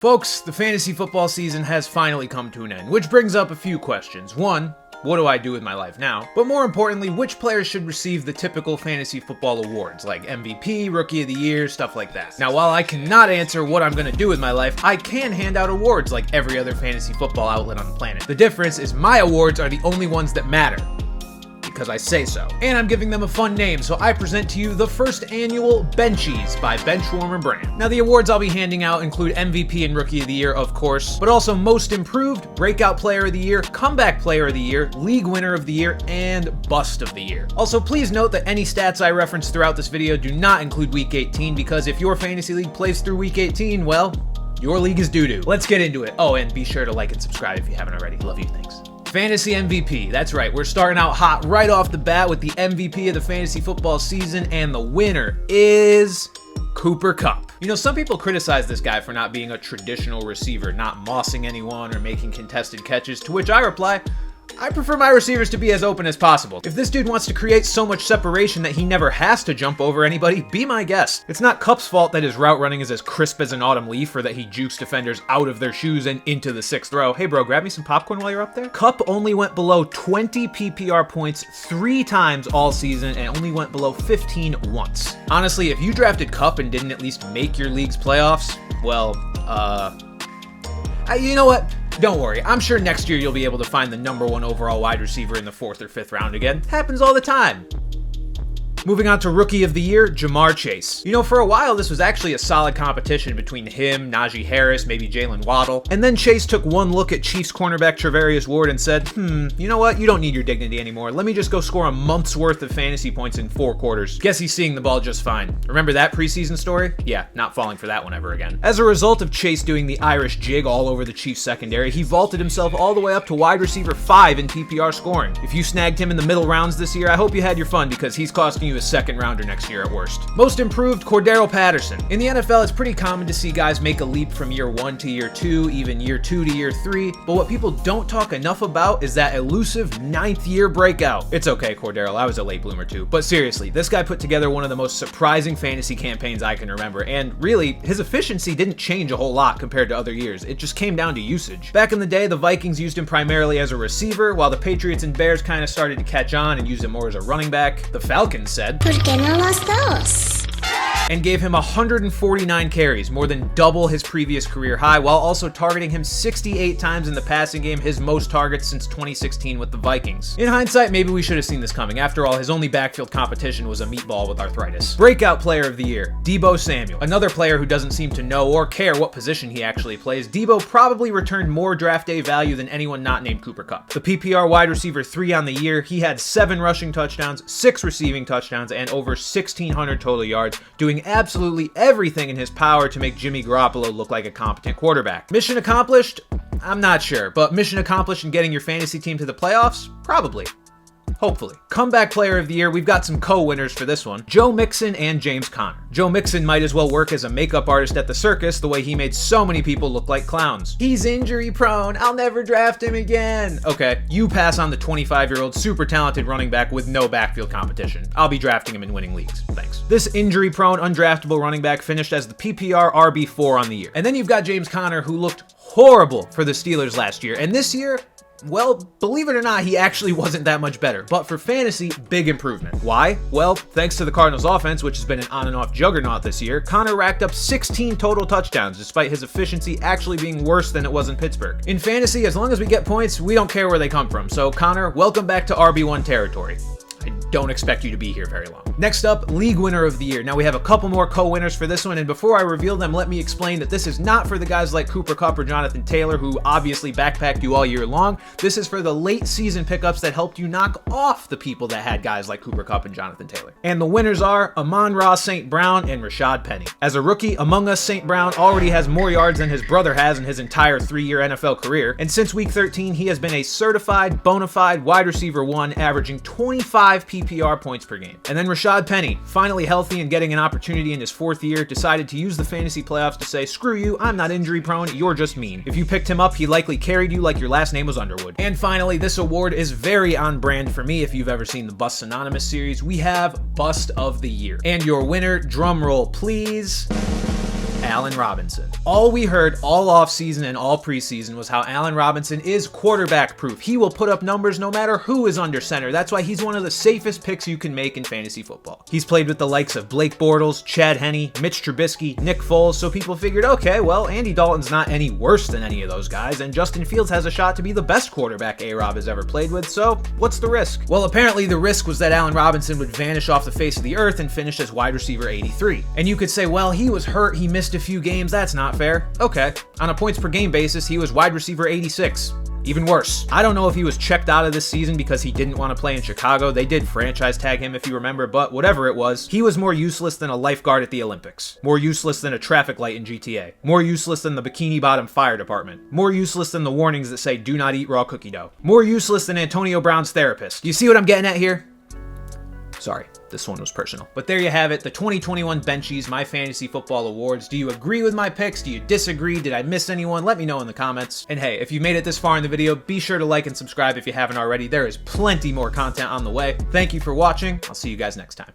Folks, the fantasy football season has finally come to an end, which brings up a few questions. One, what do I do with my life now? But more importantly, which players should receive the typical fantasy football awards, like MVP, Rookie of the Year, stuff like that. Now, while I cannot answer what I'm gonna do with my life, I can hand out awards like every other fantasy football outlet on the planet. The difference is my awards are the only ones that matter, because I say so. And I'm giving them a fun name, so I present to you the first annual Benchies by Benchwarmer Brand. Now, the awards I'll be handing out include MVP and Rookie of the Year, of course, but also Most Improved, Breakout Player of the Year, Comeback Player of the Year, League Winner of the Year, and Bust of the Year. Also, please note that any stats I reference throughout this video do not include Week 18, because if your fantasy league plays through Week 18, well, your league is doo-doo. Let's get into it. Oh, and be sure to like and subscribe if you haven't already. Love you, thanks. Fantasy MVP. That's right, we're starting out hot right off the bat with the MVP of the fantasy football season, and the winner is Cooper Kupp. You know, some people criticize this guy for not being a traditional receiver, not mossing anyone or making contested catches, to which I reply, I prefer my receivers to be as open as possible. If this dude wants to create so much separation that he never has to jump over anybody, be my guest. It's not Kupp's fault that his route running is as crisp as an autumn leaf, or that he jukes defenders out of their shoes and into the sixth row. Hey bro, grab me some popcorn while you're up there. Kupp only went below 20 PPR points 3 times all season and only went below 15 once. Honestly, if you drafted Kupp and didn't at least make your league's playoffs, well, you know what? Don't worry, I'm sure next year you'll be able to find the #1 overall wide receiver in the 4th or 5th round again. Happens all the time. Moving on to Rookie of the Year, Ja'Marr Chase. You know, for a while, this was actually a solid competition between him, Najee Harris, maybe Jalen Waddle. And then Chase took one look at Chiefs cornerback Trevarius Ward and said, you know what? You don't need your dignity anymore. Let me just go score a month's worth of fantasy points in 4 quarters. Guess he's seeing the ball just fine. Remember that preseason story? Yeah, not falling for that one ever again. As a result of Chase doing the Irish jig all over the Chiefs secondary, he vaulted himself all the way up to wide receiver 5 in PPR scoring. If you snagged him in the middle rounds this year, I hope you had your fun, because he's costing you a second rounder next year at worst. Most Improved, Cordero Patterson. In the NFL, it's pretty common to see guys make a leap from year 1 to year 2, even year 2 to year 3, but what people don't talk enough about is that elusive 9th year breakout. It's okay, Cordero, I was a late bloomer too. But seriously, this guy put together one of the most surprising fantasy campaigns I can remember, and really, his efficiency didn't change a whole lot compared to other years. It just came down to usage. Back in the day, the Vikings used him primarily as a receiver, while the Patriots and Bears kind of started to catch on and used him more as a running back. The Falcons said, and gave him 149 carries, more than double his previous career high, while also targeting him 68 times in the passing game, his most targets since 2016 with the Vikings. In hindsight, maybe we should have seen this coming. After all, his only backfield competition was a meatball with arthritis. Breakout Player of the Year, Deebo Samuel. Another player who doesn't seem to know or care what position he actually plays, Deebo probably returned more draft day value than anyone not named Cooper Kupp. The PPR wide receiver 3 on the year, he had 7 rushing touchdowns, 6 receiving touchdowns, and over 1,600 total yards, doing absolutely everything in his power to make Jimmy Garoppolo look like a competent quarterback. Mission accomplished? I'm not sure, but mission accomplished in getting your fantasy team to the playoffs? Probably. Hopefully. Comeback Player of the Year, we've got some co-winners for this one. Joe Mixon and James Conner. Joe Mixon might as well work as a makeup artist at the circus, the way he made so many people look like clowns. He's injury prone, I'll never draft him again. Okay, you pass on the 25-year-old super talented running back with no backfield competition. I'll be drafting him in winning leagues, thanks. This injury prone, undraftable running back finished as the PPR RB4 on the year. And then you've got James Conner, who looked horrible for the Steelers last year, and this year, well, believe it or not, he actually wasn't that much better. But for fantasy, big improvement. Why? Well, thanks to the Cardinals offense, which has been an on and off juggernaut this year, Conner racked up 16 total touchdowns, despite his efficiency actually being worse than it was in Pittsburgh. In fantasy, as long as we get points, we don't care where they come from. So Conner, welcome back to RB1 territory. I don't expect you to be here very long. Next up, League Winner of the Year. Now we have a couple more co-winners for this one, and before I reveal them, let me explain that this is not for the guys like Cooper Kupp or Jonathan Taylor, who obviously backpacked you all year long. This is for the late season pickups that helped you knock off the people that had guys like Cooper Kupp and Jonathan Taylor. And the winners are Amon-Ra St. Brown and Rashad Penny. As a rookie, Among Us St. Brown already has more yards than his brother has in his entire 3-year NFL career, and since week 13, he has been a certified, bona fide wide receiver 1, averaging 25 PPR points per game. And then Rashad Penny, finally healthy and getting an opportunity in his 4th year, decided to use the fantasy playoffs to say, screw you, I'm not injury prone, you're just mean. If you picked him up, he likely carried you like your last name was Underwood. And finally, this award is very on brand for me. If you've ever seen the Busts Anonymous series, we have Bust of the Year. And your winner, drum roll please, Allen Robinson. All we heard all offseason and all preseason was how Allen Robinson is quarterback proof. He will put up numbers no matter who is under center. That's why he's one of the safest picks you can make in fantasy football. He's played with the likes of Blake Bortles, Chad Henne, Mitch Trubisky, Nick Foles, so people figured, okay, well, Andy Dalton's not any worse than any of those guys, and Justin Fields has a shot to be the best quarterback A-Rob has ever played with, so what's the risk? Well, apparently the risk was that Allen Robinson would vanish off the face of the earth and finish as wide receiver 83. And you could say, well, he was hurt, he missed a few games, that's not fair. Okay, on a points per game basis, he was wide receiver 86. Even worse, I don't know if he was checked out of this season because he didn't want to play in Chicago. They did franchise tag him, if you remember, but whatever it was, he was more useless than a lifeguard at the Olympics. More useless than a traffic light in GTA. More useless than the Bikini Bottom Fire Department. More useless than the warnings that say do not eat raw cookie dough. More useless than Antonio Brown's therapist. You see what I'm getting at here? Sorry, this one was personal. But there you have it, the 2021 Benchies My Fantasy Football Awards. Do you agree with my picks? Do you disagree? Did I miss anyone? Let me know in the comments. And hey, if you made it this far in the video, be sure to like and subscribe if you haven't already. There is plenty more content on the way. Thank you for watching. I'll see you guys next time.